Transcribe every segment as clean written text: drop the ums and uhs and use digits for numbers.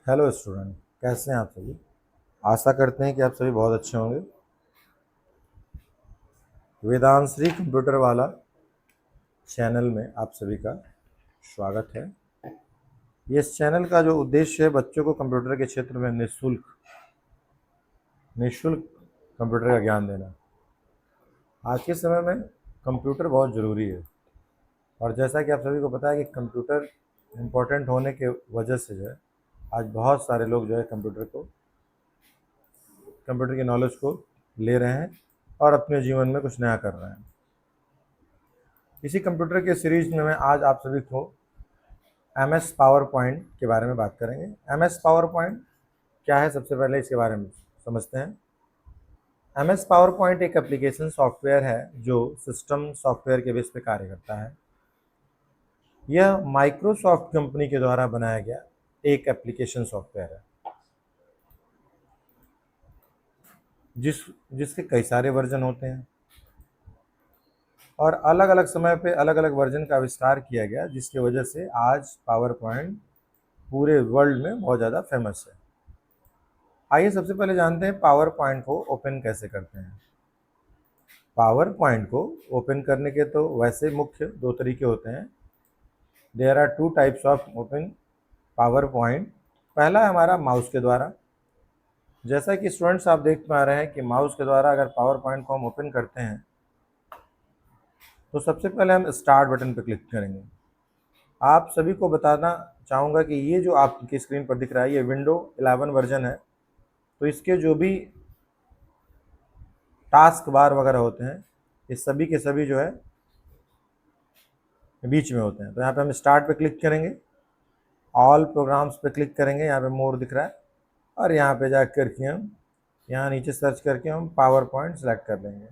Hello student, कैसे हैं आप सभी। आशा करते हैं कि आप सभी बहुत अच्छे होंगे। वेदांश्री कंप्यूटर वाला चैनल में आप सभी का स्वागत है। ये इस चैनल का जो उद्देश्य है बच्चों को कंप्यूटर के क्षेत्र में निःशुल्क कंप्यूटर का ज्ञान देना। आज के समय में कंप्यूटर बहुत ज़रूरी है और जैसा कि आप सभी को पता है कि कंप्यूटर इम्पोर्टेंट होने के वजह से जो है आज बहुत सारे लोग जो है कंप्यूटर की नॉलेज को ले रहे हैं और अपने जीवन में कुछ नया कर रहे हैं। इसी कंप्यूटर के सीरीज में मैं आज आप सभी को एम एस पावर पॉइंट के बारे में बात करेंगे। एम एस पावर पॉइंट क्या है, सबसे पहले इसके बारे में समझते हैं। एम एस पावर पॉइंट एक एप्लीकेशन सॉफ्टवेयर है जो सिस्टम सॉफ्टवेयर के बेस पे कार्य करता है। यह माइक्रोसॉफ्ट कंपनी के द्वारा बनाया गया एक एप्लीकेशन सॉफ्टवेयर है जिसके कई सारे वर्जन होते हैं और अलग अलग समय पे अलग अलग वर्जन का आविष्कार किया गया, जिसकी वजह से आज पावर पॉइंट पूरे वर्ल्ड में बहुत ज़्यादा फेमस है। आइए सबसे पहले जानते हैं पावर पॉइंट को ओपन कैसे करते हैं। पावर पॉइंट को ओपन करने के तो वैसे मुख्य दो तरीके होते हैं। There are two types of open PowerPoint. पहला है हमारा माउस के द्वारा। जैसा कि स्टूडेंट्स आप देख पा रहे हैं कि माउस के द्वारा अगर पावर पॉइंट को हम ओपन करते हैं तो सबसे पहले हम स्टार्ट बटन पर क्लिक करेंगे। आप सभी को बताना चाहूँगा कि ये जो आपकी स्क्रीन पर दिख रहा है ये विंडो 11 वर्जन है, तो इसके जो भी टास्क बार वगैरह होते हैं ये सभी के सभी जो है बीच में होते हैं। तो यहाँ पे हम स्टार्ट पे क्लिक करेंगे, ऑल प्रोग्राम्स पे क्लिक करेंगे, यहाँ पे मोर दिख रहा है और यहाँ पे जा करके हम यहाँ नीचे सर्च करके हम पावर पॉइंट सेलेक्ट कर लेंगे।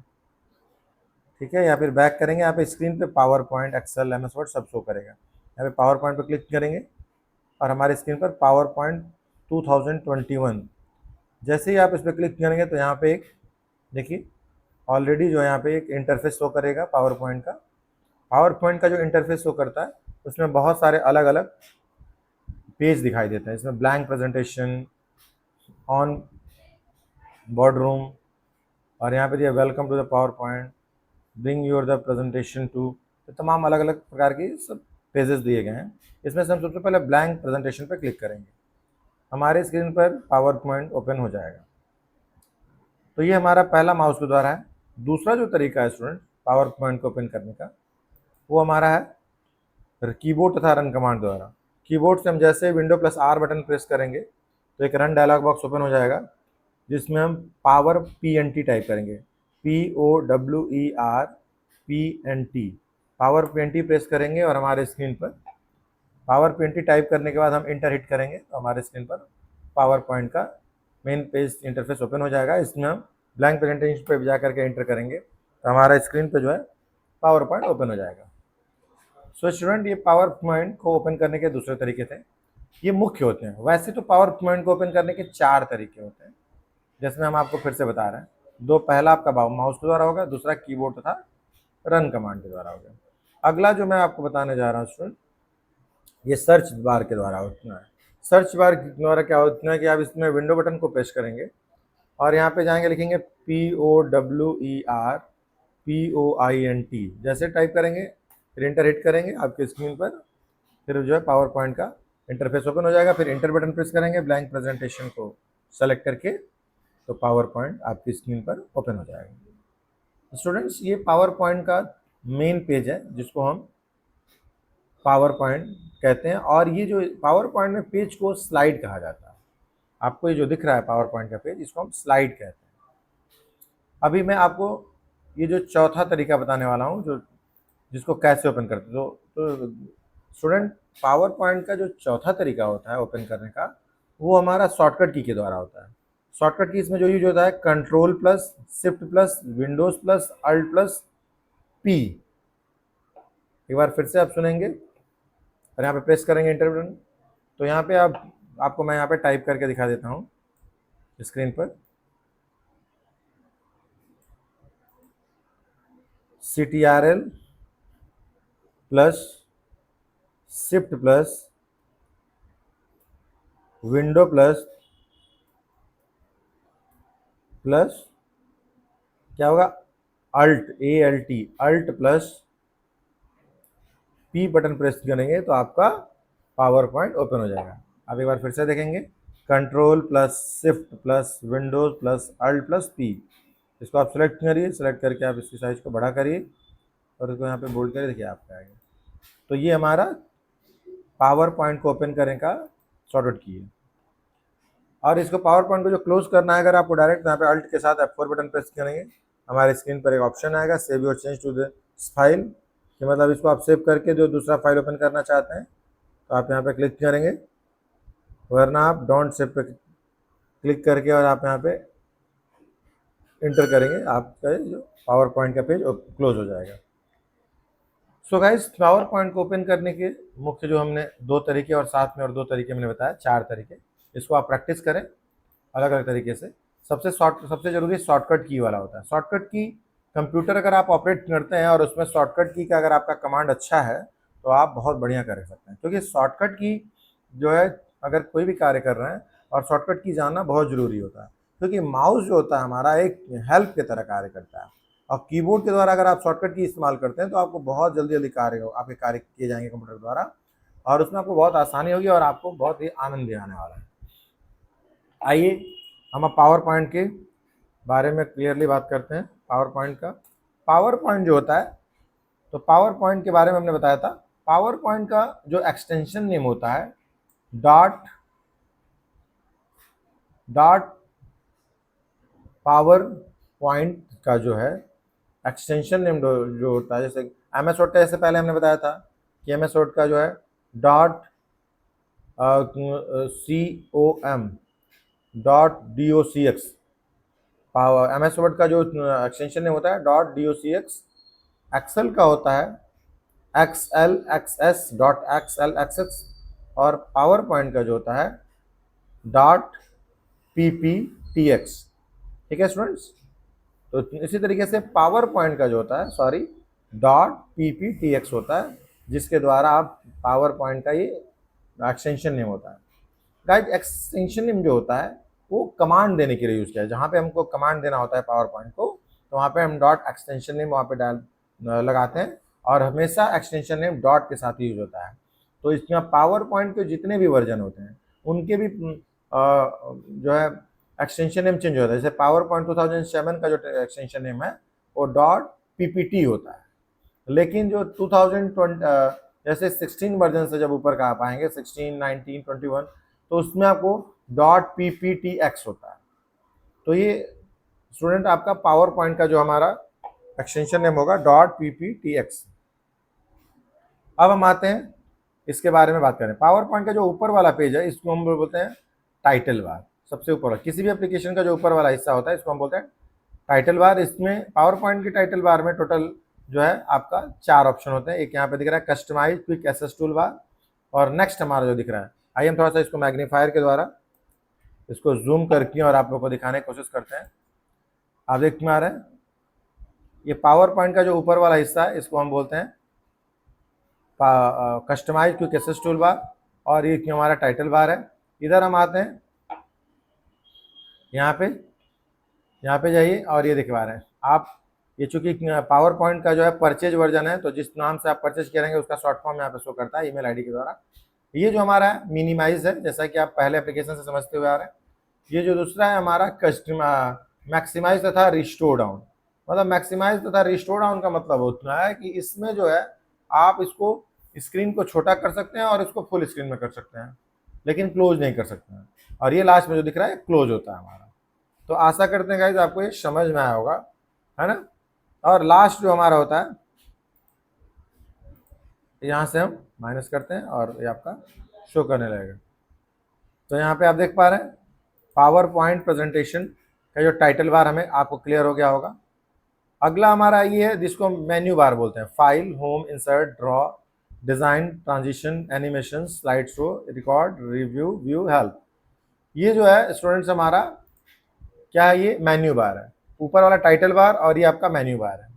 ठीक है, या फिर बैक करेंगे, यहाँ पे स्क्रीन पे PowerPoint, Excel, M S Word सब शो करेगा। यहाँ पे पावर पॉइंट पे क्लिक करेंगे और हमारे स्क्रीन पर पावर पॉइंट 2021, जैसे ही आप इस पर क्लिक करेंगे तो यहाँ पे एक देखिए ऑलरेडी जो है यहाँ पे एक इंटरफेस शो करेगा पावर पॉइंट का। पावर पॉइंट का जो इंटरफेस शो करता है उसमें बहुत सारे अलग अलग पेज दिखाई देते हैं। इसमें blank presentation, on board room, और यहाँ पे दिया welcome to the PowerPoint, bring your the presentation to, तो तमाम अलग अलग प्रकार की सब पेजेस दिए गए हैं। इसमें से हम सबसे पहले ब्लैंक प्रेजेंटेशन पर क्लिक करेंगे, हमारे स्क्रीन पर पावर पॉइंट ओपन हो जाएगा। तो ये हमारा पहला माउस के द्वारा है। दूसरा जो तरीका है स्टूडेंट पावर पॉइंट को ओपन करने का वो हमारा है कीबोर्ड तथा रन कमांड द्वारा। कीबोर्ड से हम जैसे window plus are button press करेंगे तो एक रन डायलॉग बॉक्स ओपन हो जाएगा, जिसमें हम पावर PNT टाइप करेंगे, POWER PNT, power PNT press करेंगे और हमारे स्क्रीन पर पावर PNT टाइप करने के बाद हम इंटर हिट करेंगे तो हमारे स्क्रीन पर पावर पॉइंट का मेन पेज इंटरफेस ओपन हो जाएगा। इसमें हम ब्लैंक प्रेजेंटेशन पे जा करके एंटर करेंगे तो हमारा स्क्रीन पे जो है पावर पॉइंट ओपन हो जाएगा। सो स्टूडेंट, ये पावर पॉइंट को ओपन करने के दूसरे तरीके थे, ये मुख्य होते हैं। वैसे तो पावर पॉइंट को ओपन करने के 4 तरीके होते हैं, जिसमें हम आपको फिर से बता रहे हैं। दो, पहला आपका माउस के द्वारा होगा, दूसरा कीबोर्ड तथा रन कमांड के द्वारा होगा। अगला जो मैं आपको बताने जा रहा हूँ स्टूडेंट, ये सर्च बार के द्वारा होता है। सर्च बार के द्वारा क्या होता है कि आप इसमें विंडो बटन को प्रेस करेंगे और यहाँ पे जाएंगे, लिखेंगे POWERPOINT, जैसे टाइप करेंगे फिर इंटर हिट करेंगे आपके स्क्रीन पर, फिर जो है पावर पॉइंट का इंटरफेस ओपन हो जाएगा। फिर इंटर बटन प्रेस करेंगे ब्लैंक प्रेजेंटेशन को सेलेक्ट करके तो पावर पॉइंट आपकी स्क्रीन पर ओपन हो जाएगा। स्टूडेंट्स, ये पावर पॉइंट का मेन पेज है जिसको हम पावर पॉइंट कहते हैं, और ये जो पावर पॉइंट में पेज को स्लाइड कहा जाता है। आपको ये जो दिख रहा है पावर पॉइंट का पेज, इसको हम स्लाइड कहते हैं। अभी मैं आपको ये जो चौथा तरीका बताने वाला हूँ जो जिसको कैसे ओपन करते हैं। तो स्टूडेंट, पावर पॉइंट का जो चौथा तरीका होता है ओपन करने का वो हमारा शॉर्टकट की के द्वारा होता है। शॉर्टकट की इसमें जो यूज होता है control plus shift plus Windows plus Alt plus P। एक बार फिर से आप सुनेंगे और यहाँ पे प्रेस करेंगे इंटर बटन, तो यहाँ पे आपको मैं यहाँ पे टाइप करके दिखा देता हूँ स्क्रीन पर, CTRL plus shift plus window plus plus क्या होगा, Alt, ALT, Alt plus P button press करेंगे तो आपका पावर पॉइंट ओपन हो जाएगा। अब एक बार फिर से देखेंगे, control plus shift plus Windows plus Alt plus P। इसको आप सेलेक्ट करिए, सेलेक्ट करके आप इसकी साइज को बड़ा करिए और इसको यहाँ पे बोल्ड करिए, देखिए आपका आएगा। तो ये हमारा पावर पॉइंट को ओपन करने का शॉर्टकट की है। और इसको पावर पॉइंट को जो क्लोज करना है, अगर आपको डायरेक्ट यहाँ पे अल्ट के साथ F4 बटन प्रेस करेंगे, हमारे स्क्रीन पर एक ऑप्शन आएगा save your change to this file, कि मतलब इसको आप सेव करके जो दूसरा फाइल ओपन करना चाहते हैं तो आप यहाँ पे क्लिक करेंगे, वरना आप डोंट सेव पे क्लिक करके और आप यहाँ पे इंटर करेंगे, आपका जो पावर पॉइंट का पेज क्लोज हो जाएगा। सो गाइस, पावर पॉइंट को ओपन करने के मुख्य जो हमने 2 तरीके और साथ में और 2 तरीके मैंने बताया, 4 तरीके, इसको आप प्रैक्टिस करें अलग अलग तरीके से। सबसे जरूरी शॉर्टकट की वाला होता है। शॉर्टकट की कंप्यूटर अगर आप ऑपरेट करते हैं और उसमें शॉर्टकट की का अगर आपका कमांड अच्छा है तो आप बहुत बढ़िया कर सकते हैं, क्योंकि शॉर्टकट की जो है, अगर कोई भी कार्य कर रहे हैं और शॉर्टकट की जानना बहुत ज़रूरी होता है, क्योंकि माउस जो होता है हमारा एक हेल्प की तरह कार्य करता है, और कीबोर्ड के द्वारा अगर आप शॉर्टकट की इस्तेमाल करते हैं तो आपको बहुत जल्दी जल्दी आपके कार्य किए जाएंगे कंप्यूटर द्वारा, और उसमें आपको बहुत आसानी होगी और आपको बहुत ही आनंद भी आने वाला है। आइए हम अब पावर पॉइंट के बारे में क्लियरली बात करते हैं। पावर पॉइंट का, पावर पॉइंट जो होता है, तो पावर पॉइंट के बारे में हमने बताया था। पावर पॉइंट का जो एक्सटेंशन नेम होता है, डॉट पावर पॉइंट का जो है एक्सटेंशन नेम जो होता है, जैसे MS वर्ड का, जैसे पहले हमने बताया था कि MS वर्ड का जो है dot .docx power, MS word का जो एक्सटेंशन नेम होता है .docx, एक्सेल का होता है XLXS.XLXX, और पावर पॉइंट का जो होता है .pptx। ठीक है स्टूडेंट्स, तो इसी तरीके से पावर पॉइंट का जो होता है, .pptx होता है, जिसके द्वारा आप पावर पॉइंट का ये एक्सटेंशन नेम होता है। गाइस, एक्सटेंशन नेम जो होता है वो कमांड देने के लिए यूज किया है। जहाँ पे हमको कमांड देना होता है पावर पॉइंट को, तो वहाँ पे हम डॉट एक्सटेंशन नेम वहाँ पे लगाते हैं, और हमेशा एक्सटेंशन नेम डॉट के साथ यूज होता है। तो इसमें पावर पॉइंट के जितने भी वर्जन होते हैं उनके भी जो है एक्सटेंशन नेम चेंज होता है। जैसे पावर पॉइंट 2007 का जो एक्सटेंशन नेम है वो .ppt होता है, लेकिन जो 2020 जैसे 16 वर्जन से जब ऊपर का आप आएंगे, 16, 19, 21, तो उसमें आपको .pptx होता है। तो ये स्टूडेंट आपका पावर पॉइंट का जो हमारा एक्सटेंशन नेम होगा .pptx। अब हम आते हैं इसके बारे में बात करें। पावर पॉइंट का जो ऊपर वाला पेज है इसको हम बोलते हैं टाइटल बार। सबसे ऊपर किसी भी एप्लीकेशन का जो ऊपर वाला हिस्सा होता है इसको हम बोलते हैं टाइटल बार। इसमें पावर पॉइंट की टाइटल बार में टोटल जो है आपका 4 ऑप्शन होते हैं। एक यहाँ पे दिख रहा है customise quick access tool bar, और नेक्स्ट हमारा जो दिख रहा है, आइए हम थोड़ा सा इसको मैग्नीफायर के द्वारा इसको जूम करके और आप लोग को दिखाने की कोशिश करते हैं। आप देख में आ रहे हैं, ये पावर पॉइंट का जो ऊपर वाला हिस्सा है इसको हम बोलते हैं customise quick access tool bar, और ये हमारा टाइटल बार है। इधर हम आते हैं, यहाँ पे जाइए और ये दिखवा रहे हैं आप, ये चूंकि पावर पॉइंट का जो है परचेज वर्जन है, तो जिस नाम से आप परचेज करेंगे उसका शॉर्ट फॉर्म यहाँ पे शो करता है ईमेल आईडी के द्वारा। ये जो हमारा है मिनिमाइज है, जैसा कि आप पहले एप्लीकेशन से समझते हुए आ रहे हैं। ये जो दूसरा है हमारा मैक्सिमाइज तथा रिस्टोर डाउन। मतलब मैक्सिमाइज तथा रिस्टोर डाउन का मतलब होता है कि इसमें जो है आप इसको स्क्रीन को छोटा कर सकते हैं और इसको फुल स्क्रीन में कर सकते हैं, लेकिन क्लोज नहीं कर सकते हैं। और ये लास्ट में जो दिख रहा है क्लोज होता है हमारा। तो आशा करते हैं गाइस आपको ये समझ में आया होगा, है ना। और लास्ट जो हमारा होता है, यहाँ से हम माइनस करते हैं और ये आपका शो करने लगेगा। तो यहाँ पे आप देख पा रहे हैं पावर पॉइंट प्रेजेंटेशन का जो टाइटल बार हमें आपको क्लियर हो गया होगा। अगला हमारा ये है जिसको हम मेन्यू बार बोलते हैं। File, home, insert, draw, design, transition, animation, slide show, record, review, view, help. ये जो है स्टूडेंट्स हमारा क्या है, ये मेन्यू बार है। ऊपर वाला टाइटल बार और ये आपका मेन्यू बार है।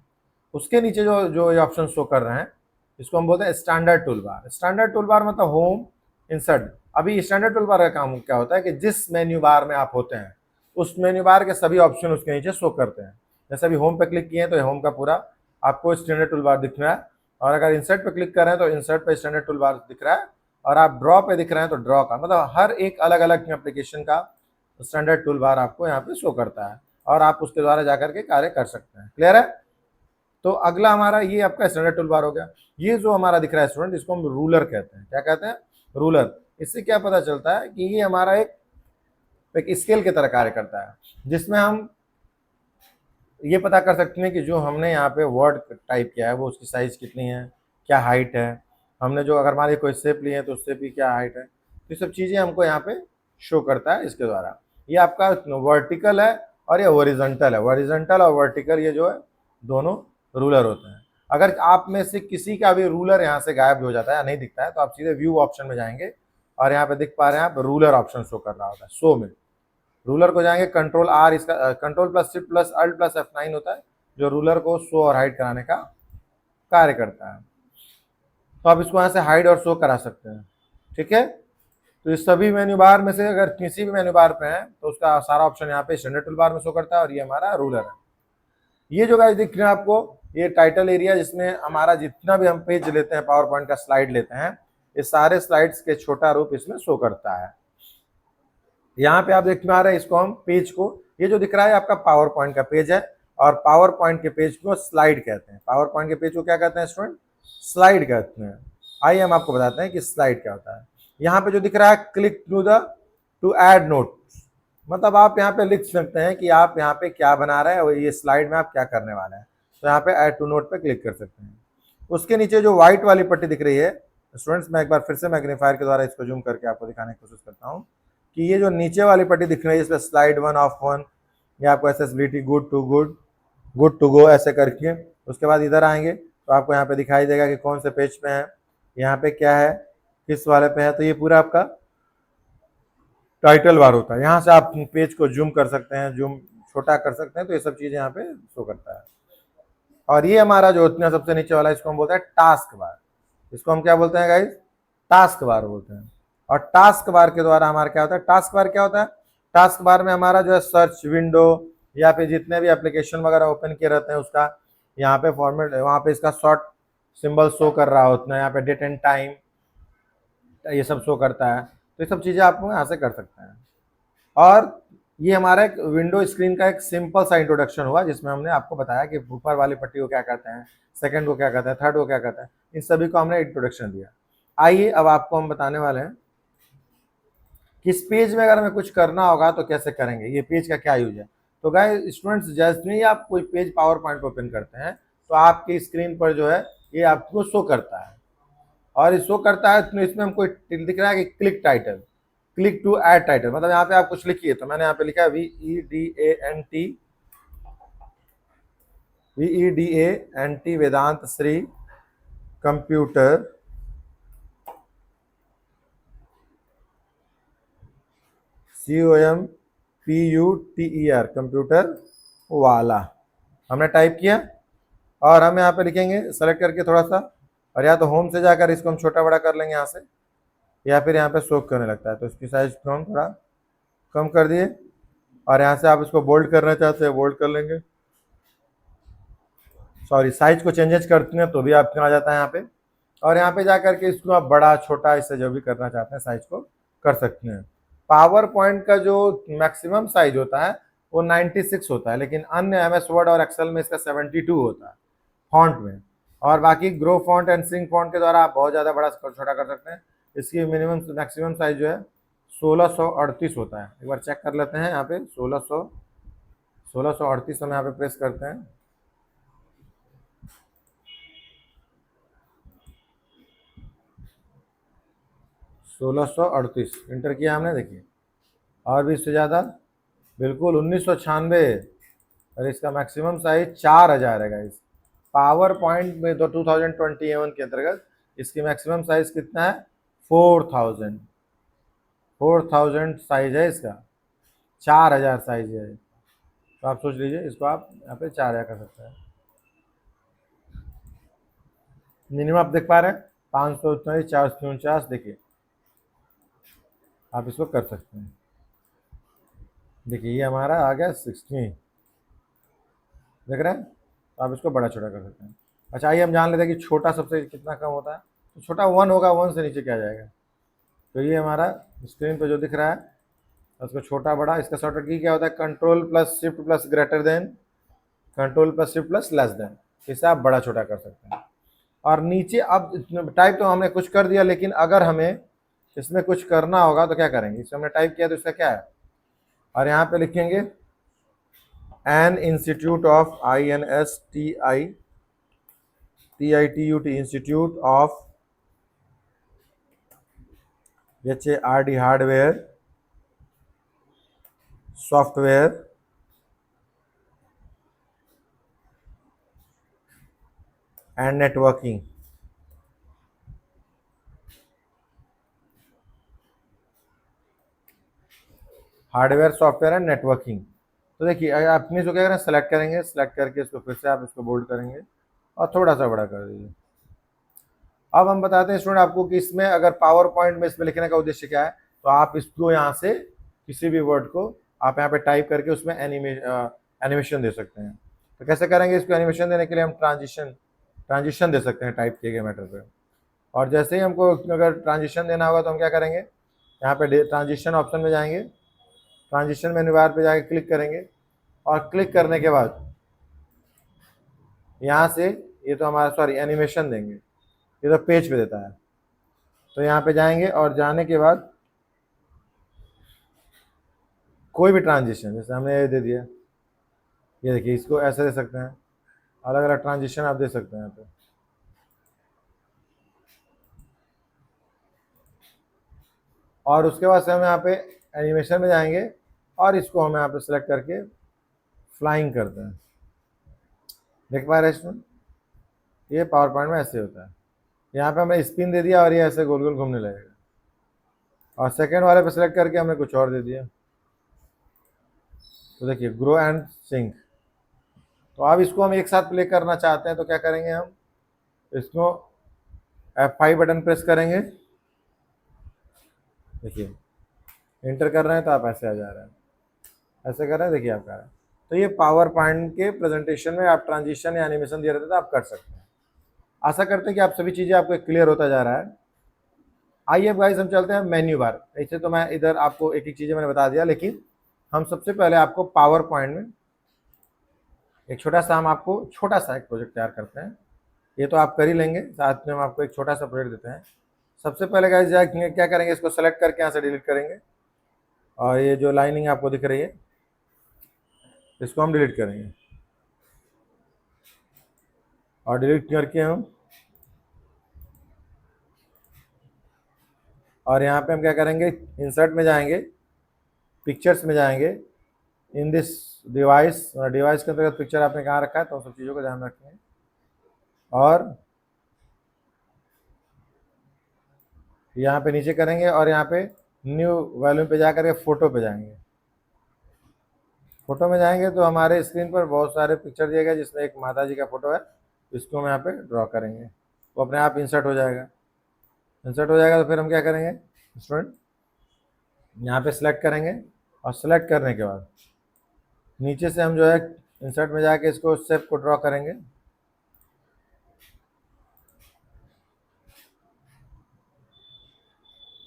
उसके नीचे जो ये ऑप्शन शो कर रहे हैं इसको हम बोलते हैं standard tool bar. Standard tool bar मतलब होम, इंसर्ट, अभी स्टैंडर्ड टूल बार का काम क्या होता है कि जिस मेन्यू बार में आप होते हैं उस मेन्यू बार के सभी ऑप्शन उसके नीचे शो करते हैं। जैसे अभी होम पे क्लिक किए हैं तो होम का पूरा आपको स्टैंडर्ड टूल बार दिख रहा है, और अगर इंसर्ट पे क्लिक कर रहे हैं तो इंसर्ट पे स्टैंडर्ड टूल बार दिख रहा है, और आप ड्रॉ पे दिख रहे हैं तो ड्रॉ का, मतलब हर एक अलग अलग एप्लीकेशन का स्टैंडर्ड टूल बार आपको यहाँ पे शो करता है और आप उसके द्वारा जाकर के कार्य कर सकते हैं। क्लियर है? तो अगला हमारा ये आपका स्टैंडर्ड टूल बार हो गया। ये जो हमारा दिख रहा है स्टूडेंट, इसको हम रूलर कहते हैं। क्या कहते हैं? रूलर। इससे क्या पता चलता है कि ये हमारा एक स्केल की तरह कार्य करता है, जिसमें हम ये पता कर सकते हैं कि जो हमने यहाँ पे वर्ड टाइप किया है वो उसकी साइज कितनी है, क्या हाइट है, हमने जो अगर मान लीजिए कोई शेप लिए हैं तो उससे भी क्या हाइट है, तो ये सब चीज़ें हमको यहाँ पे शो करता है इसके द्वारा। ये आपका वर्टिकल है और ये ओरिजेंटल है। ओरिजेंटल और वर्टिकल ये जो है दोनों रूलर होते हैं। अगर आप में से किसी का भी रूलर यहाँ से गायब हो जाता है या नहीं दिखता है तो आप सीधे व्यू ऑप्शन में जाएंगे और यहाँ पे दिख पा रहे हैं आप रूलर ऑप्शन शो कर रहा होता है। शो में रूलर को जाएंगे, कंट्रोल आर, इसका control plus shift plus Alt plus F9 होता है जो रूलर को शो और हाइड कराने का कार्य करता है। तो आप इसको यहाँ से हाइड और शो करा सकते हैं। ठीक है? तो इस सभी मेन्यू बार में से अगर किसी भी मेन्यू बार पे है तो उसका सारा ऑप्शन यहाँ पे स्टैंडर्ड टूल बार में शो करता है, और ये हमारा रूलर है। ये जो गाइस दिख रहा है आपको, ये टाइटल एरिया जिसमें हमारा जितना भी हम पेज लेते हैं, पावर पॉइंट का स्लाइड लेते हैं, ये सारे स्लाइड्स के छोटा रूप इसमें शो करता है। यहाँ पे आप देख पा रहे हैं इसको, हम पेज को, ये जो दिख रहा है आपका पावर पॉइंट का पेज है, और पावर पॉइंट के पेज को स्लाइड कहते हैं। पावर पॉइंट के पेज को क्या कहते हैं स्टूडेंट? स्लाइड कहते हैं। आइए हम आपको बताते हैं कि स्लाइड क्या होता है। यहाँ पे जो दिख रहा है क्लिक टू ऐड नोट, मतलब आप यहाँ पे लिख सकते हैं कि आप यहाँ पे क्या बना रहे हैं और ये स्लाइड में आप क्या करने वाले हैं, तो यहाँ पे ऐड टू नोट पे क्लिक कर सकते हैं। उसके नीचे जो व्हाइट वाली पट्टी दिख रही है स्टूडेंट्स, मैं एक बार फिर से मैग्नीफायर के द्वारा इसको जूम करके आपको दिखाने की कोशिश करता हूँ कि ये जो नीचे वाली पट्टी दिख रही है इसमें स्लाइड 1 ऑफ 1, ये आपको एक्सेसिबिलिटी गुड टू गो ऐसे करके, उसके बाद इधर आएंगे तो आपको यहाँ पे दिखाई देगा कि कौन से पेज पे है, यहाँ पे क्या है, किस वाले पे है, तो ये पूरा आपका टाइटल बार होता है। यहाँ से आप पेज को जूम कर सकते हैं, जूम छोटा कर सकते हैं, तो ये सब चीजें यहाँ पे शो करता है। और ये हमारा जो इतना सबसे नीचे वाला, इसको हम बोलते हैं टास्क बार। इसको हम क्या बोलते हैं गाइस? टास्क बार बोलते हैं। और टास्क बार के द्वारा हमारा क्या होता है? टास्क बार क्या होता है? टास्क बार में हमारा जो है सर्च विंडो या फिर जितने भी एप्लीकेशन वगैरह ओपन किए रहते हैं उसका यहाँ पे फॉर्मेट, वहाँ पे इसका शॉर्ट सिंबल शो कर रहा होता है, यहाँ पे डेट एंड टाइम ये सब शो करता है, तो ये सब चीज़ें आप यहाँ से कर सकते हैं। और ये हमारा एक विंडो स्क्रीन का एक सिंपल सा इंट्रोडक्शन हुआ जिसमें हमने आपको बताया कि ऊपर वाली पट्टी को क्या कहते हैं, सेकंड को क्या कहते हैं, थर्ड को क्या कहते हैं, इन सभी को हमने इंट्रोडक्शन दिया। आइए अब आपको हम बताने वाले हैं कि इस पेज में अगर हमें कुछ करना होगा तो कैसे करेंगे, ये पेज का क्या यूज है। तो गाइस स्टूडेंट्स, जैसे ही आप कोई पेज पावर पॉइंट ओपन करते हैं तो आपकी स्क्रीन पर जो है ये आपको शो करता है, और ये शो करता है तो इसमें हमको दिख रहा है कि क्लिक टू ऐड टाइटल, मतलब यहाँ पे आप कुछ लिखिए, तो मैंने यहाँ पे लिखा है VEDANT वेदांत श्री कंप्यूटर COMPUTER कंप्यूटर वाला हमने टाइप किया, और हम यहाँ पे लिखेंगे सेलेक्ट करके थोड़ा सा, और या तो होम से जाकर इसको हम छोटा बड़ा कर लेंगे यहाँ से, या फिर यहाँ पे शो करने लगता है तो इसकी साइज को हम थोड़ा कम कर दिए, और यहाँ से आप इसको बोल्ड करना चाहते हैं बोल्ड कर लेंगे, सॉरी साइज को चेंजेस करते हैं तो भी आपके आ जाता है यहाँ पे, और यहाँ पे जाकर के इसको आप बड़ा छोटा इससे जो भी करना चाहते हैं साइज को कर सकते हैं। पावर पॉइंट का जो मैक्सिमम साइज होता है वो 96 होता है, लेकिन अन्य MS वर्ड और एक्सेल में इसका 72 होता है फॉन्ट में, और बाकी grow font and shrink font के द्वारा आप बहुत ज़्यादा बड़ा छोटा कर सकते हैं। इसकी मिनिमम मैक्सिमम साइज जो है 1638 होता है। एक बार चेक कर लेते हैं, यहाँ पे 1638 हम यहाँ पे प्रेस करते हैं, 1638 इंटर किया हमने, देखिए, और भी इससे ज़्यादा बिल्कुल 1996, और इसका मैक्सिमम साइज 4000 है गाइस। पावर पॉइंट में तो 2021 के अंतर्गत इसकी मैक्सिमम साइज कितना है? 4000 साइज है इसका, 4000 साइज है। तो आप सोच लीजिए, इसको आप यहाँ पे 4000 कर सकते हैं। मिनिमम आप देख पा रहे हैं 549, 449, देखिए आप इसको कर सकते हैं। देखिए ये हमारा आ गया 16, देख रहे हैं। तो आप इसको बड़ा छोटा कर सकते हैं। अच्छा आइए हम जान लेते हैं कि छोटा सबसे कितना कम होता है। तो छोटा 1 होगा, 1 से नीचे क्या जाएगा। तो ये हमारा स्क्रीन पे जो दिख रहा है उसको छोटा बड़ा, इसका शॉर्टकट की क्या होता है, control plus shift plus greater than, control plus shift plus less than, इससे आप बड़ा छोटा कर सकते हैं। और नीचे अब टाइप तो हमने कुछ कर दिया, लेकिन अगर हमें इसमें कुछ करना होगा तो क्या करेंगे। इसमें हमने टाइप किया तो इसका क्या है, और यहाँ पे लिखेंगे an institute of INSTITUT institute of HARD hardware software and networking. Hardware software and networking. तो देखिए अपने जो क्या करें, सेलेक्ट करेंगे, सेलेक्ट करके इसको फिर से आप इसको बोल्ड करेंगे और थोड़ा सा बड़ा कर दीजिए। अब हम बताते हैं स्टूडेंट आपको कि इसमें अगर पावर पॉइंट में इसमें लिखने का उद्देश्य क्या है। तो आप इसको यहाँ से किसी भी वर्ड को आप यहाँ पे टाइप करके उसमें एनिमेशन दे सकते हैं। तो कैसे करेंगे, इसको एनिमेशन देने के लिए हम ट्रांजिशन दे सकते हैं टाइप किए गए मैटर पे। और जैसे ही हमको अगर ट्रांजिशन देना होगा तो हम क्या करेंगे, यहाँ पे ट्रांजिशन ऑप्शन में जाएंगे, ट्रांजिशन मेन्यू बार पे जाके क्लिक करेंगे, और क्लिक करने के बाद यहाँ से ये तो हमारा सॉरी एनिमेशन देंगे, ये तो पेज पे देता है। तो यहाँ पे जाएंगे और जाने के बाद कोई भी ट्रांजिशन, जैसे हमने ये दे दिया, ये देखिए इसको ऐसे दे सकते हैं, अलग अलग ट्रांजिशन आप दे सकते हैं यहाँ पे। और उसके बाद से हम यहाँ पे एनिमेशन में जाएंगे और इसको हम यहाँ पे सिलेक्ट करके फ्लाइंग करते हैं। देख पा रहे हैं, ये पावर पॉइंट में ऐसे होता है। यहाँ पे हमने स्पिन दे दिया और ये ऐसे गोल गोल घूमने लगेगा। और सेकेंड वाले पे सिलेक्ट करके हमने कुछ और दे दिया। तो देखिए ग्रो एंड सिंक। तो अब इसको हम एक साथ प्ले करना चाहते हैं तो क्या करेंगे, हम इसको F5 बटन प्रेस करेंगे। देखिए एंटर कर रहे हैं तो आप ऐसे आ जा रहे हैं, ऐसे कर रहे हैं, देखिए आप कर रहे हैं। तो ये पावर पॉइंट के प्रेजेंटेशन में आप ट्रांजिशन या एनिमेशन दे रहे थे तो आप कर सकते हैं। आशा करते हैं कि आप सभी चीज़ें आपको क्लियर होता जा रहा है। आइए अब गाइस हम चलते हैं मेन्यू बार। ऐसे तो मैं इधर आपको एक एक चीज़ें मैंने बता दिया, लेकिन हम सबसे पहले आपको पावर पॉइंट में एक छोटा सा एक प्रोजेक्ट तैयार करते हैं। ये तो आप कर ही लेंगे, साथ में हम आपको एक छोटा सा प्रोजेक्ट देते हैं। सबसे पहले गाइस क्या करेंगे, इसको सेलेक्ट करके यहाँ से डिलीट करेंगे, और ये जो लाइनिंग आपको दिख रही है इसको हम डिलीट करेंगे। और डिलीट करके हम और यहाँ पे हम क्या करेंगे, इंसर्ट में जाएंगे, पिक्चर्स में जाएंगे, इन दिस डिवाइस के अंतर्गत पिक्चर आपने कहाँ रखा है, तो सब चीज़ों को ध्यान रखेंगे। और यहाँ पे नीचे करेंगे और यहाँ पे न्यू वॉल्यूम पे जा करके फोटो पे जाएंगे। फोटो में जाएंगे तो हमारे स्क्रीन पर बहुत सारे पिक्चर दिए गए, जिसमें एक माता जी का फोटो है, इसको हम यहाँ पे ड्रॉ करेंगे, वो अपने आप इंसर्ट हो जाएगा। तो फिर हम क्या करेंगे स्टूडेंट, यहाँ पे सिलेक्ट करेंगे, और सिलेक्ट करने के बाद नीचे से हम जो है इंसर्ट में जाके इसको शेप को ड्रॉ करेंगे।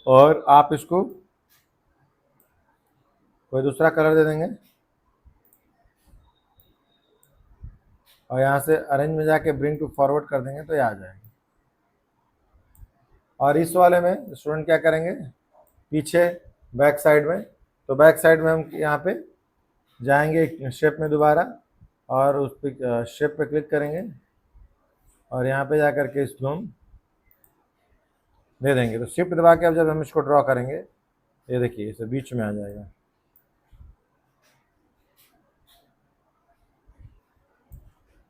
और आप इसको कोई दूसरा कलर दे देंगे, और यहाँ से अरेंज में जाके ब्रिंग टू फॉरवर्ड कर देंगे तो ये आ जाएगा। और इस वाले में स्टूडेंट क्या करेंगे, पीछे बैक साइड में, तो बैक साइड में हम यहाँ पे जाएंगे शेप में दोबारा, और उस पर शेप पे क्लिक करेंगे, और यहाँ पे जा करके इसको हम दे देंगे। तो शिफ्ट दबा के अब जब हम इसको ड्रॉ करेंगे, ये देखिए इसे बीच में आ जाएगा।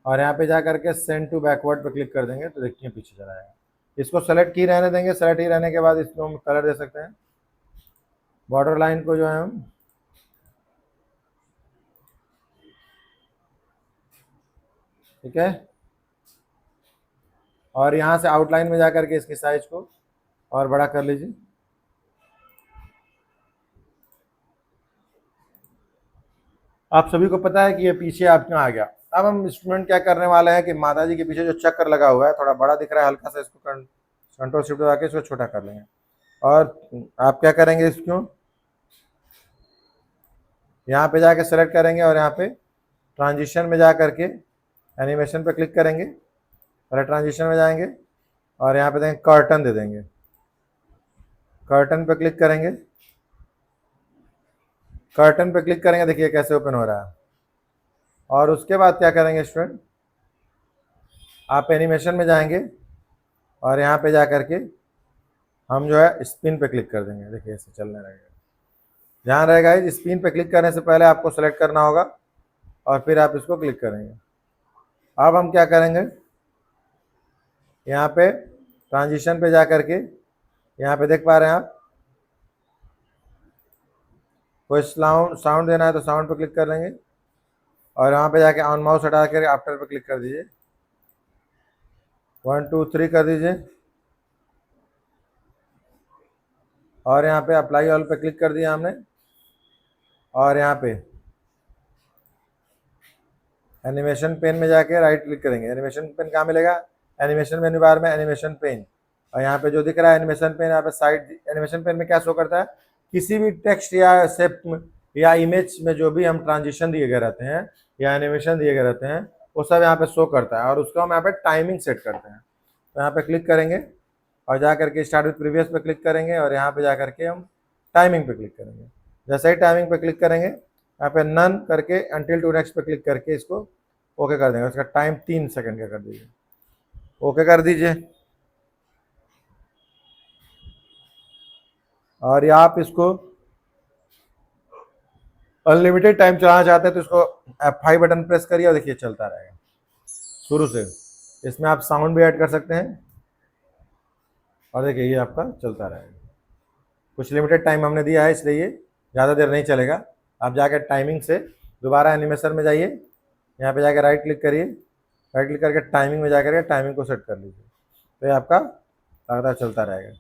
और यहाँ पे जा करके सेंड टू बैकवर्ड पे क्लिक कर देंगे तो देखिए पीछे चला जाएगा। इसको सेलेक्ट की रहने देंगे, सेलेक्ट ही रहने के बाद इसको हम कलर दे सकते हैं। बॉर्डर लाइन को जो है हम ठीक है, और यहाँ से आउटलाइन में जा करके इसकी साइज को और बड़ा कर लीजिए। आप सभी को पता है कि ये पीछे आपके आ गया। अब हम स्टूडेंट क्या करने वाले हैं कि माता जी के पीछे जो चक्र लगा हुआ है थोड़ा बड़ा दिख रहा है, हल्का सा इसको कंट्रोल शिफ्ट दबा के इसको छोटा कर लेंगे। और आप क्या करेंगे, इसको यहाँ पे जाके सेलेक्ट करेंगे और यहाँ पे ट्रांजिशन में जा करके एनिमेशन पे क्लिक करेंगे, पहले ट्रांजिशन में जाएंगे और यहाँ पे देंगे कर्टन दे देंगे, कर्टन पे क्लिक करेंगे, कर्टन पे क्लिक करेंगे, देखिए कैसे ओपन हो रहा है। और उसके बाद क्या करेंगे स्टूडेंट, आप एनिमेशन में जाएंगे और यहाँ पे जा करके हम जो है स्पिन पे क्लिक कर देंगे, देखिए ऐसे चलने लगेगा। ध्यान रहेगा इस स्पिन पे क्लिक करने से पहले आपको सेलेक्ट करना होगा और फिर आप इसको क्लिक करेंगे। अब हम क्या करेंगे, यहाँ पे ट्रांजिशन पे जा करके यहाँ पे देख पा रहे हैं आप, कोई साउंड देना है तो साउंड पे क्लिक कर लेंगे और यहाँ पे जाके ऑन माउस हटा कर आफ्टर पे क्लिक कर दीजिए, 1 2 3 कर दीजिए और यहाँ पे अप्लाई ऑल पे क्लिक कर दिया हमने। और यहाँ पे एनिमेशन पेन में जाके राइट क्लिक करेंगे, एनिमेशन पेन कहाँ मिलेगा, एनिमेशन मेन्यू बार में एनिमेशन पेन, और यहाँ पे जो दिख रहा है एनिमेशन पेन, यहाँ पे साइड एनिमेशन पेन में क्या शो करता है, किसी भी टेक्स्ट या शेप या इमेज में जो भी हम ट्रांजिशन दिए गए रहते हैं या एनिमेशन दिए गए रहते हैं वो सब यहाँ पे शो करता है और उसको हम यहाँ पे टाइमिंग सेट करते हैं। तो यहाँ पे क्लिक करेंगे और जा करके स्टार्ट विथ प्रीवियस पे क्लिक करेंगे और यहाँ पे जा करके हम टाइमिंग पे क्लिक करेंगे। जैसे ही टाइमिंग पे क्लिक करेंगे यहाँ पे नन करके अनटिल टू नेक्स्ट पे क्लिक करके इसको ओके कर देंगे। उसका टाइम 3 सेकंड का कर दीजिए, ओके कर दीजिए। और या आप इसको अनलिमिटेड टाइम चलाना चाहते हैं तो इसको F5 बटन प्रेस करिए और देखिए चलता रहेगा शुरू से। इसमें आप साउंड भी ऐड कर सकते हैं और देखिए ये आपका चलता रहेगा। कुछ लिमिटेड टाइम हमने दिया है इसलिए ये ज़्यादा देर नहीं चलेगा। आप जाकर टाइमिंग से दोबारा एनिमेशन में जाइए, यहाँ पे जाकर राइट क्लिक करिए, राइट क्लिक करके टाइमिंग में जाकर टाइमिंग को सेट कर लीजिए, तो ये आपका लगातार चलता रहेगा।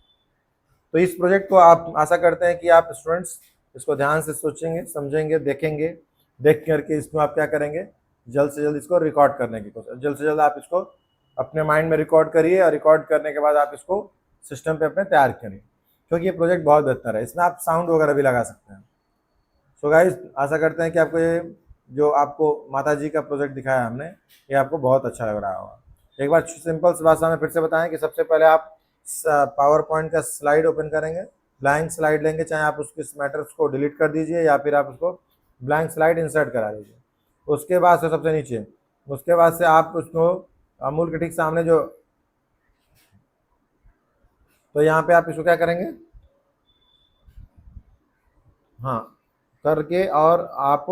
तो इस प्रोजेक्ट को आप आशा करते हैं कि आप स्टूडेंट्स इसको ध्यान से सोचेंगे, समझेंगे, देखेंगे, देख करके इसको आप क्या करेंगे, जल्द से जल्द इसको रिकॉर्ड करने की कोशिश, जल्द से जल्द आप इसको अपने माइंड में रिकॉर्ड करिए और रिकॉर्ड करने के बाद आप इसको सिस्टम पे अपने तैयार करिए, क्योंकि ये प्रोजेक्ट बहुत बेहतर है। इसमें आप साउंड वगैरह भी लगा सकते हैं। सो गाइस, आशा करते हैं कि आपको ये जो आपको माता जी का प्रोजेक्ट दिखाया हमने ये आपको बहुत अच्छा लग रहा होगा। एक बार सिंपल सी भाषा में फिर से बताएं कि सबसे पहले आप पावर पॉइंट का स्लाइड ओपन करेंगे, ब्लैंक स्लाइड लेंगे, चाहे आप उसके मैटर्स को डिलीट कर दीजिए या फिर आप उसको ब्लैंक स्लाइड इंसर्ट करा दीजिए। उसके बाद से सबसे नीचे, उसके बाद से आप उसको अमूल के ठीक सामने जो, तो यहाँ पे आप इसको क्या करेंगे, हाँ करके, और आप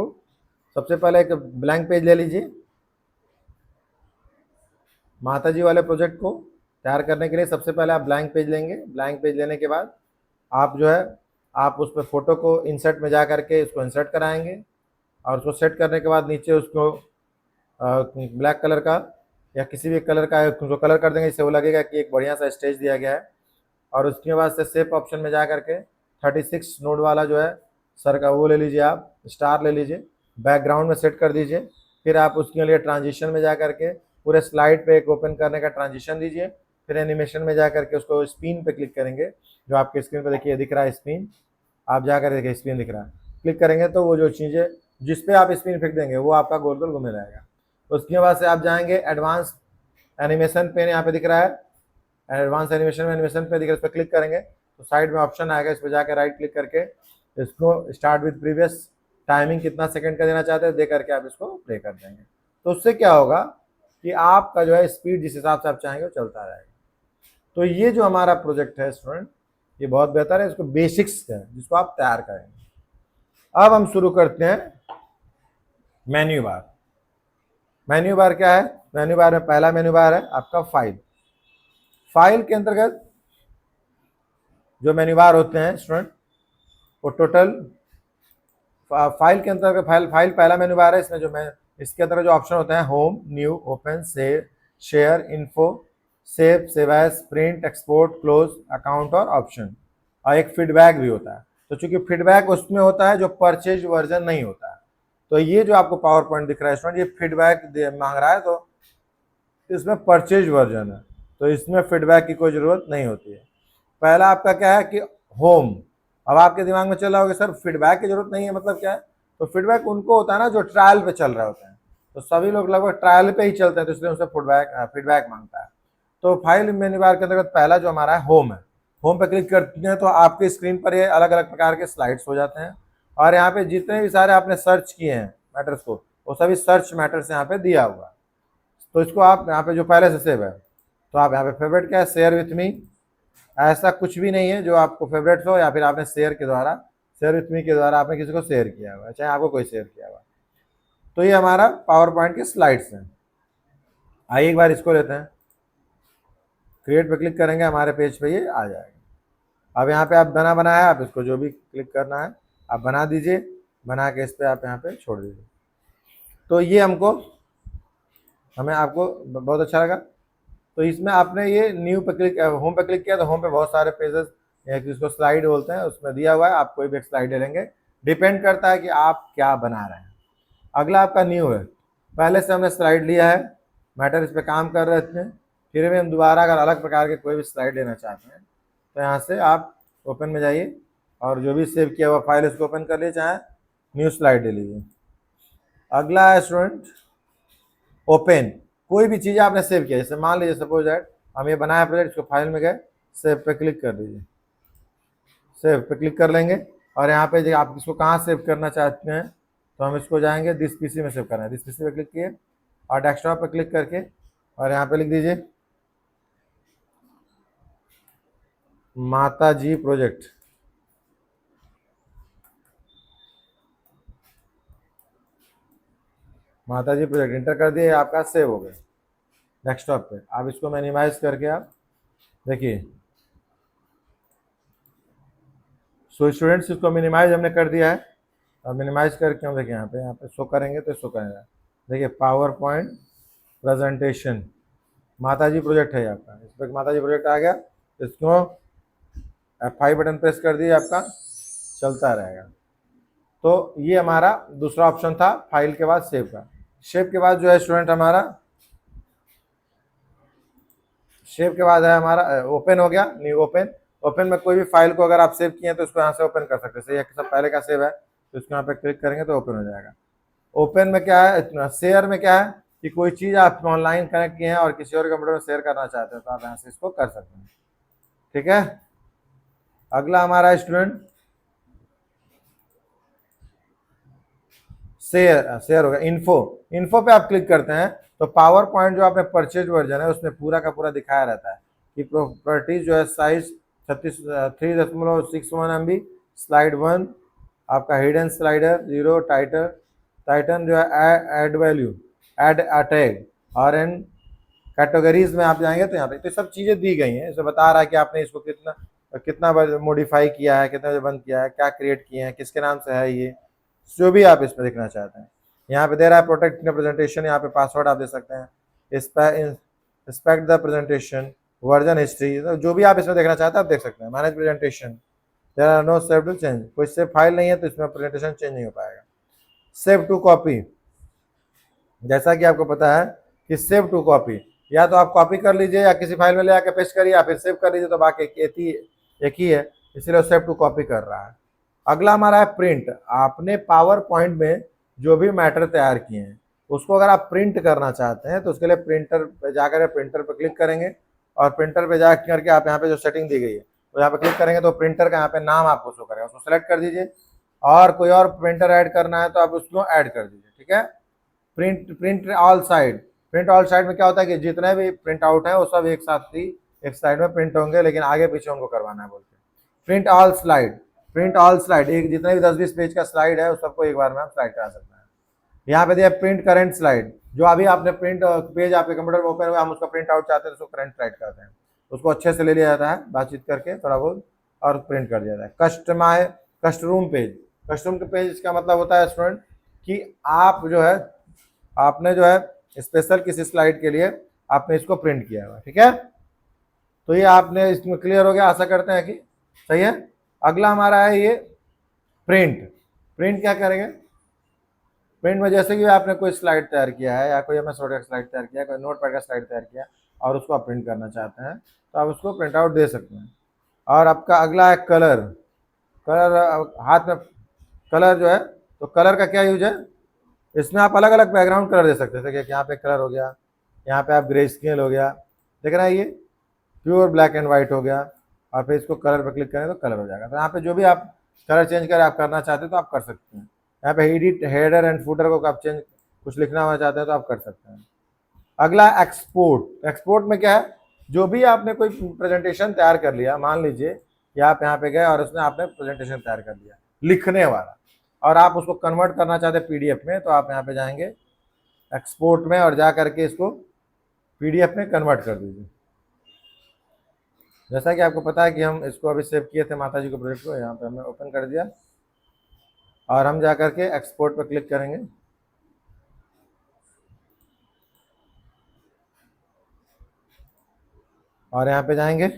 सबसे पहले एक ब्लैंक पेज ले लीजिए। माता जी वाले प्रोजेक्ट को तैयार करने के लिए सबसे पहले आप ब्लैंक पेज लेंगे। ब्लैंक पेज लेने के बाद आप जो है आप उस पर फोटो को इंसर्ट में जा करके उसको इंसर्ट कराएंगे और उसको सेट करने के बाद नीचे उसको ब्लैक कलर का या किसी भी कलर का उसको कलर कर देंगे, इससे वो लगेगा कि एक बढ़िया सा स्टेज दिया गया है। और उसके बाद से शेप ऑप्शन में जा करके 36 नोड वाला जो है सर का वो ले लीजिए, आप स्टार ले लीजिए, बैकग्राउंड में सेट कर दीजिए। फिर आप उसके लिए ट्रांजिशन में जा करके पूरे स्लाइड पे एक ओपन करने का ट्रांजिशन दीजिए। फिर एनिमेशन में जा करके उसको स्पिन पे क्लिक करेंगे, जो आपके स्क्रीन पे देखिए दिख रहा है स्पिन, आप जा कर देखिए स्पिन दिख रहा है, क्लिक करेंगे तो वो जो चीज़ें जिस पे आप स्पिन फेंक देंगे वो आपका गोल गोल घूमे रहेगा। उसके बाद से आप जाएंगे एडवांस एनिमेशन पेन, यहाँ पे दिख रहा है एडवांस एनिमेशन में, एनिमेशन पे दिख रहा है, इस पर क्लिक करेंगे तो साइड में ऑप्शन आएगा, इस पर जाकर राइट क्लिक करके इसको स्टार्ट विद प्रीवियस टाइमिंग कितना सेकंड का देना चाहते हैं दे करके आप इसको प्ले कर देंगे। तो उससे क्या होगा कि आपका जो है स्पीड जिस हिसाब से आप चाहेंगे वो चलता रहेगा। तो ये जो हमारा प्रोजेक्ट है स्टूडेंट ये बहुत बेहतर है, इसको बेसिक्स है जिसको आप तैयार करेंगे। अब हम शुरू करते हैं मेन्यू बार। मेन्यू बार क्या है, मेन्यू बार में पहला मेन्यू बार है आपका फाइल। फाइल के अंतर्गत जो मेन्यू बार होते हैं स्टूडेंट वो टोटल फाइल के अंतर्गत फाइल पहला मेन्यू बार है। इसमें जो मैं इसके अंदर जो ऑप्शन होते हैं home, new, open, save, share, info, save, save as, print, export, close, account और ऑप्शन, और एक फीडबैक भी होता है। तो चूंकि फीडबैक उसमें होता है जो परचेज वर्जन नहीं होता है, तो ये जो आपको पावर पॉइंट दिख रहा है स्टूडेंट, ये फीडबैक मांग रहा है, तो इसमें परचेज वर्जन है, तो इसमें फीडबैक की कोई ज़रूरत नहीं होती है। पहला आपका क्या है कि होम। अब आपके दिमाग में चल रहा होगा सर फीडबैक की जरूरत नहीं है, मतलब क्या है? तो फीडबैक उनको होता है ना जो ट्रायल पे चल रहे होते हैं, तो सभी लोग लगभग ट्रायल पे ही चलते हैं, तो इसलिए उनसे फीडबैक मांगता है। तो फाइल मेन्यू बार के अंतर्गत पहला जो हमारा है होम है, होम पे क्लिक करते हैं तो आपके स्क्रीन पर ये अलग अलग प्रकार के स्लाइड्स हो जाते हैं, और यहाँ पे जितने भी सारे आपने सर्च किए हैं मैटर्स को, वो सभी सर्च मैटर्स यहाँ पे दिया हुआ है। तो इसको आप यहाँ पे जो पहले से सेव है, तो आप यहाँ पे फेवरेट क्या है, शेयर विथ मी, ऐसा कुछ भी नहीं है जो आपको फेवरेट हो या फिर आपने शेयर विथ मी के द्वारा आपने किसी को शेयर किया हुआ है, चाहे आपको कोई शेयर किया हुआ। तो ये हमारा पावर पॉइंट के स्लाइड्स हैं। आइए एक बार इसको लेते हैं, क्रिएट पे क्लिक करेंगे, हमारे पेज पे ये आ जाएगा। अब यहाँ पे आप बनाया है, आप इसको जो भी क्लिक करना है आप बना दीजिए, बना के इस पर आप यहाँ पे छोड़ दीजिए। तो ये हमें आपको बहुत अच्छा लगा। तो इसमें आपने ये न्यू पे क्लिक, होम पे क्लिक किया तो होम पे बहुत सारे पेजेस, जिसको स्लाइड बोलते हैं, उसमें दिया हुआ है, आप कोई भी एक स्लाइड ले लेंगे, डिपेंड करता है कि आप क्या बना रहे हैं। अगला आपका न्यू है, पहले से हमने स्लाइड लिया है, मैटर इस पर काम कर रहे थे, फिर भी हम दोबारा अगर अलग प्रकार के कोई भी स्लाइड लेना चाहते हैं तो यहाँ से आप ओपन में जाइए और जो भी सेव किया हुआ फाइल उसको ओपन कर लीजिए, चाहे न्यू स्लाइड ले लीजिए। अगला है स्टूडेंट ओपन, कोई भी चीज़ आपने सेव किया, जैसे मान लीजिए सपोज दैट हम ये बनाया प्रोजेक्ट, इसको फाइल में गए, सेव पे क्लिक कर दीजिए, सेव पे क्लिक कर लेंगे, और यहाँ पे जो आप इसको कहाँ सेव करना चाहते हैं, तो हम इसको जाएंगे दिस पीसी में सेव करना है, दिस पीसी पे क्लिक किए और डेस्कटॉप पे क्लिक करके और यहाँ पे लिख दीजिए माता जी प्रोजेक्ट। माता जी प्रोजेक्ट इंटर कर दिए, आपका सेव हो गया डेस्कटॉप पे। आप इसको मिनिमाइज करके आप देखिए, सो स्टूडेंट्स इसको मिनिमाइज हमने कर दिया है। अब मिनिमाइज करके हम देखिए यहाँ पे शो करेंगे तो शो करेगा, देखिए पावर पॉइंट प्रेजेंटेशन माता जी प्रोजेक्ट है आपका, इस पर माता जी प्रोजेक्ट आ गया, इसको F5 बटन प्रेस कर दिए, आपका चलता रहेगा। तो ये हमारा दूसरा ऑप्शन था फाइल के बाद सेव का। सेव के बाद जो है स्टूडेंट हमारा, सेव के बाद है हमारा ओपन हो गया, न्यू ओपन। ओपन में कोई भी फाइल को अगर आप सेव किए हैं तो उसको यहाँ से ओपन कर सकते हैं, सही सब पहले का सेव है तो इसको यहाँ पे क्लिक करेंगे तो ओपन हो जाएगा। ओपन में क्या है, शेयर में क्या है कि कोई चीज़ आप ऑनलाइन कनेक्ट किए हैं और किसी और कंप्यूटर में शेयर करना चाहते हैं तो आप यहाँ से इसको कर सकते हैं, ठीक है। अगला हमारा स्टूडेंट शेयर होगा, इन्फो पे आप क्लिक करते हैं तो पावर पॉइंट जो आपने परचेज वर्जन है उसमें पूरा का पूरा दिखाया रहता है कि प्रॉपर्टीज जो है साइज 3.61 MB, स्लाइड 1 आपका हिडन स्लाइडर 0, टाइटन जो है एड वैल्यू, एड टैग, और एन कैटेगरीज में आप जाएंगे तो यहाँ पे तो सब चीज़ें दी गई हैं, इसे बता रहा है कि आपने इसको कितना मॉडिफाई किया है, कितना बंद किया है, क्या क्रिएट किए हैं, किसके नाम से है, ये जो भी आप इसमें देखना चाहते हैं। यहाँ पे दे रहा है प्रोटेक्ट द प्रेजेंटेशन, यहाँ पे पासवर्ड आप दे सकते हैं, inspect the presentation, version history, जो भी आप इसमें देखना चाहते हैं आप देख सकते हैं। Manage presentation, there are no save to change, कोई सेव फाइल नहीं है तो इसमें प्रेजेंटेशन चेंज नहीं हो पाएगा। सेव टू कॉपी, जैसा कि आपको पता है कि सेव टू कॉपी या तो आप कॉपी कर लीजिए या किसी फाइल में ले आकर पेस्ट करिए या फिर सेव कर लीजिए, तो बाकी एक ही है, इसलिए सेव टू कॉपी कर रहा है। अगला हमारा है प्रिंट, आपने पावर पॉइंट में जो भी मैटर तैयार किए हैं उसको अगर आप प्रिंट करना चाहते हैं तो उसके लिए प्रिंटर पे जाकर प्रिंटर पे क्लिक करेंगे और प्रिंटर पे जा करके आप यहाँ पे जो सेटिंग दी गई है तो यहाँ पे क्लिक करेंगे तो प्रिंटर का यहाँ पे नाम आपको शो करेगा, उसको सेलेक्ट कर दीजिए, और कोई और प्रिंटर ऐड करना है तो आप उसको ऐड कर दीजिए, ठीक है। Print all side, print all side में क्या होता है कि जितने भी प्रिंट आउट है वो सब एक साथ ही एक साइड में प्रिंट होंगे, लेकिन आगे पीछे उनको करवाना है बोल के। Print all slide, print all slide, एक जितने भी 10-20 पेज का स्लाइड है उस सबको एक बार में आप स्लाइड करा सकते हैं। यहाँ पे दिया प्रिंट करंट स्लाइड, जो अभी आपने प्रिंट पेज आपके कंप्यूटर में ओपन हुआ हम उसका प्रिंट आउट चाहते हैं तो उसको करंट स्लाइड करते हैं, उसको अच्छे से ले लिया जाता है बातचीत करके थोड़ा बहुत और प्रिंट कर दिया जाता है। कस्टरूम पेज, कस्टरूम के पेज का मतलब होता है स्टूडेंट कि आप जो है आपने जो है स्पेशल किसी स्लाइड के लिए आपने इसको प्रिंट किया हुआ, ठीक है। तो ये आपने इसमें क्लियर हो गया, आशा करते हैं कि सही है। अगला हमारा है ये प्रिंट, प्रिंट क्या करेंगे, प्रिंट में जैसे कि आपने कोई स्लाइड तैयार किया है या कोई एमएस वर्ड का स्लाइड तैयार किया है, कोई नोटपैड का स्लाइड तैयार किया और उसको आप प्रिंट करना चाहते हैं तो आप उसको प्रिंट आउट दे सकते हैं। और आपका अगला है कलर। कलर हाथ में कलर जो है, तो कलर का क्या यूज है, इसमें आप अलग अलग बैकग्राउंड कलर दे सकते हैं। यहाँ पे कलर हो गया, यहाँ पे आप ग्रे स्केल हो गया, देख रहे हैं ये प्योर ब्लैक एंड व्हाइट हो गया, और फिर इसको कलर पर क्लिक करें तो कलर हो जाएगा। तो यहाँ पे जो भी आप कलर चेंज करें आप करना चाहते हैं तो आप कर सकते हैं। यहाँ पे एडिट हेडर एंड फुटर को आप चेंज कुछ लिखना होना चाहते हैं तो आप कर सकते हैं। अगला एक्सपोर्ट। एक्सपोर्ट में क्या है, जो भी आपने कोई प्रेजेंटेशन तैयार कर लिया, मान लीजिए कि आप यहाँ पे गए और उसमें आपने प्रेजेंटेशन तैयार कर लिया लिखने वाला, और आप उसको कन्वर्ट करना चाहते हैं पीडीएफ में, तो आप यहाँ पे जाएंगे एक्सपोर्ट में और जा करके इसको पीडीएफ में कन्वर्ट कर दीजिए। जैसा कि आपको पता है कि हम इसको अभी सेव किए थे माता जी के प्रोजेक्ट को, यहाँ पे हमने ओपन कर दिया और हम जा करके एक्सपोर्ट पर क्लिक करेंगे। और यहाँ पे जाएंगे,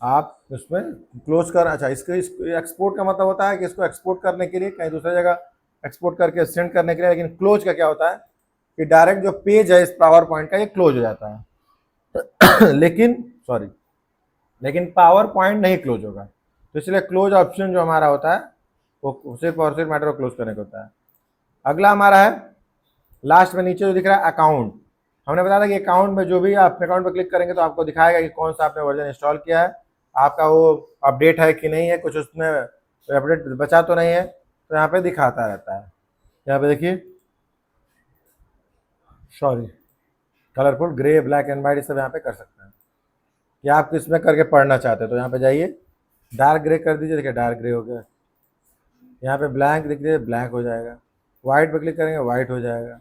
आप इसमें क्लोज कर, अच्छा इसको एक्सपोर्ट का मतलब होता है कि इसको एक्सपोर्ट करने के लिए कहीं दूसरी जगह एक्सपोर्ट करके सेंड करने के लिए। लेकिन क्लोज का क्या होता है कि डायरेक्ट जो पेज है इस पावर पॉइंट का ये क्लोज हो जाता है लेकिन पावर पॉइंट नहीं क्लोज होगा। तो इसलिए क्लोज ऑप्शन जो हमारा होता है वो सिर्फ और सिर्फ मैटर को क्लोज करने का होता है। अगला हमारा है लास्ट में नीचे जो दिख रहा है अकाउंट। हमने बताया था कि अकाउंट में जो भी आप अकाउंट पर क्लिक करेंगे तो आपको दिखाएगा कि कौन सा आपने वर्जन इंस्टॉल किया है, आपका वो अपडेट है कि नहीं है, कुछ उसमें अपडेट बचा तो नहीं है, तो यहाँ पे दिखाता रहता है। यहाँ पे देखिए colourful grey black and white सब यहाँ पे कर सकते हैं। या आप किस में करके पढ़ना चाहते हैं तो यहाँ पे जाइए डार्क ग्रे कर दीजिए, देखिए डार्क ग्रे हो गया। यहाँ पे ब्लैंक दिख रही है, ब्लैक हो जाएगा। वाइट पे क्लिक करेंगे वाइट हो जाएगा।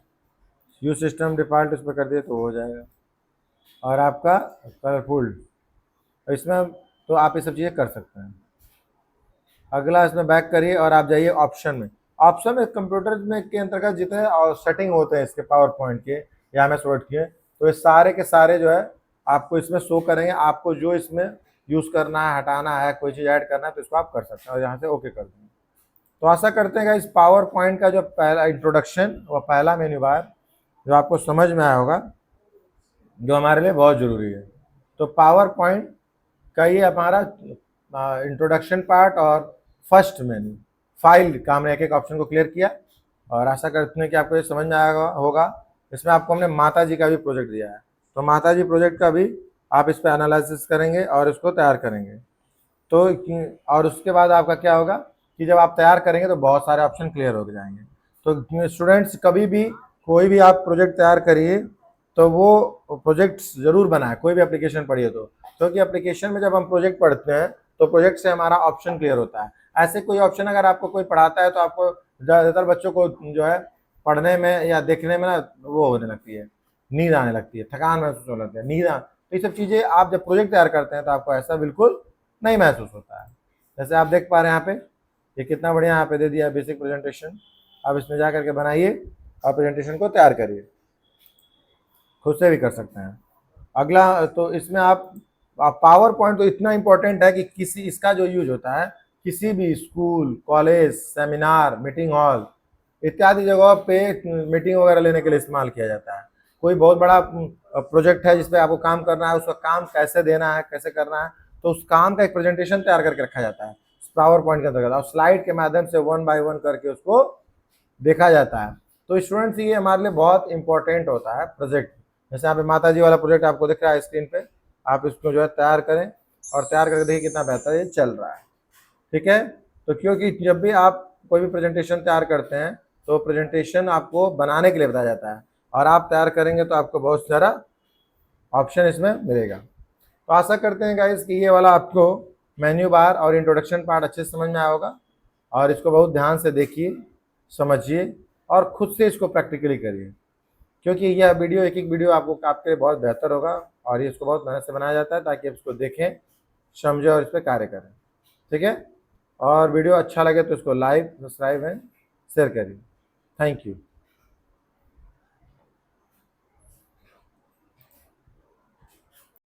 यूज सिस्टम डिफॉल्ट उस पर कर दिए तो हो जाएगा। और आपका कलरफुल इसमें तो आप ये सब चीज़ें कर सकते हैं। अगला इसमें बैक करिए और आप जाइए ऑप्शन में। ऑप्शन में कंप्यूटर में के अंतर्गत जितने सेटिंग होते हैं इसके पावर पॉइंट के या एमएस वर्ड के, तो ये सारे के सारे जो है आपको इसमें शो करेंगे। आपको जो इसमें यूज़ करना है, हटाना है, कोई चीज़ ऐड करना है तो इसको आप कर सकते हैं और यहाँ से ओके कर देंगे। तो आशा करते हैं कि इस पावर पॉइंट का जो पहला इंट्रोडक्शन व पहला मेन्यू बार जो आपको समझ में आया होगा, जो हमारे लिए बहुत ज़रूरी है। तो पावर पॉइंट का ये हमारा इंट्रोडक्शन पार्ट और फर्स्ट मेन्यू फाइल का हमने एक एक ऑप्शन को क्लियर किया, और आशा करते हैं कि आपको ये समझ में आया होगा। इसमें आपको हमने माता जी का भी प्रोजेक्ट दिया है, तो माता जी प्रोजेक्ट का भी आप इस पर एनालिसिस करेंगे और इसको तैयार करेंगे। तो और उसके बाद आपका क्या होगा कि जब आप तैयार करेंगे तो बहुत सारे ऑप्शन क्लियर हो जाएंगे। तो स्टूडेंट्स कभी भी कोई भी आप प्रोजेक्ट तैयार करिए तो वो प्रोजेक्ट ज़रूर बनाए, कोई भी एप्लीकेशन पढ़िए तो, क्योंकि एप्लीकेशन में जब हम प्रोजेक्ट पढ़ते हैं तो प्रोजेक्ट से हमारा ऑप्शन क्लियर होता है। ऐसे कोई ऑप्शन अगर आपको कोई पढ़ाता है तो आपको ज़्यादातर बच्चों को जो है पढ़ने में या देखने में ना वो होने लगती है, नींद आने लगती है, थकान महसूस होने लगती है, तो ये सब चीज़ें आप जब प्रोजेक्ट तैयार करते हैं तो आपको ऐसा बिल्कुल नहीं महसूस होता है। जैसे आप देख पा रहे हैं यहाँ पे ये कितना बढ़िया यहाँ पे दे दिया है बेसिक प्रेजेंटेशन। आप इसमें जा करके बनाइए और प्रेजेंटेशन को तैयार करिए, खुद से भी कर सकते हैं। अगला तो इसमें आप पावर पॉइंट तो इतना इम्पोर्टेंट है कि किसी इसका जो यूज होता है किसी भी school, college, seminar, meeting hall इत्यादि जगहों पे मीटिंग वगैरह लेने के लिए इस्तेमाल किया जाता है। कोई बहुत बड़ा प्रोजेक्ट है जिसपे आपको काम करना है, उसका काम कैसे देना है, कैसे करना है, तो उस काम का एक प्रेजेंटेशन तैयार करके रखा जाता है पावर पॉइंट के अंतर्गत, और स्लाइड के माध्यम से 1 बाय 1 करके उसको देखा जाता है। तो स्टूडेंट्स ये हमारे लिए बहुत इंपॉर्टेंट होता है प्रोजेक्ट। जैसे यहाँ पे माता जी वाला प्रोजेक्ट आपको दिख रहा है स्क्रीन पे, आप इसको जो है तैयार करें और तैयार करके देखिए कितना बेहतर ये चल रहा है। ठीक है, तो क्योंकि जब भी आप कोई भी प्रेजेंटेशन तैयार करते हैं तो प्रेजेंटेशन आपको बनाने के लिए बताया जाता है, और आप तैयार करेंगे तो आपको बहुत सारा ऑप्शन इसमें मिलेगा। तो आशा करते हैं गाइस कि ये वाला आपको मेन्यू बार और इंट्रोडक्शन पार्ट अच्छे से समझ में आया होगा, और इसको बहुत ध्यान से देखिए, समझिए और खुद से इसको प्रैक्टिकली करिए, क्योंकि यह वीडियो एक एक वीडियो आपके लिए बहुत बेहतर होगा, और ये इसको बहुत मेहनत से बनाया जाता है ताकि आप इसको देखें, समझें और इस पर कार्य करें। ठीक है, और वीडियो अच्छा लगे तो इसको लाइक, सब्सक्राइब एंड शेयर करिए। Thank you.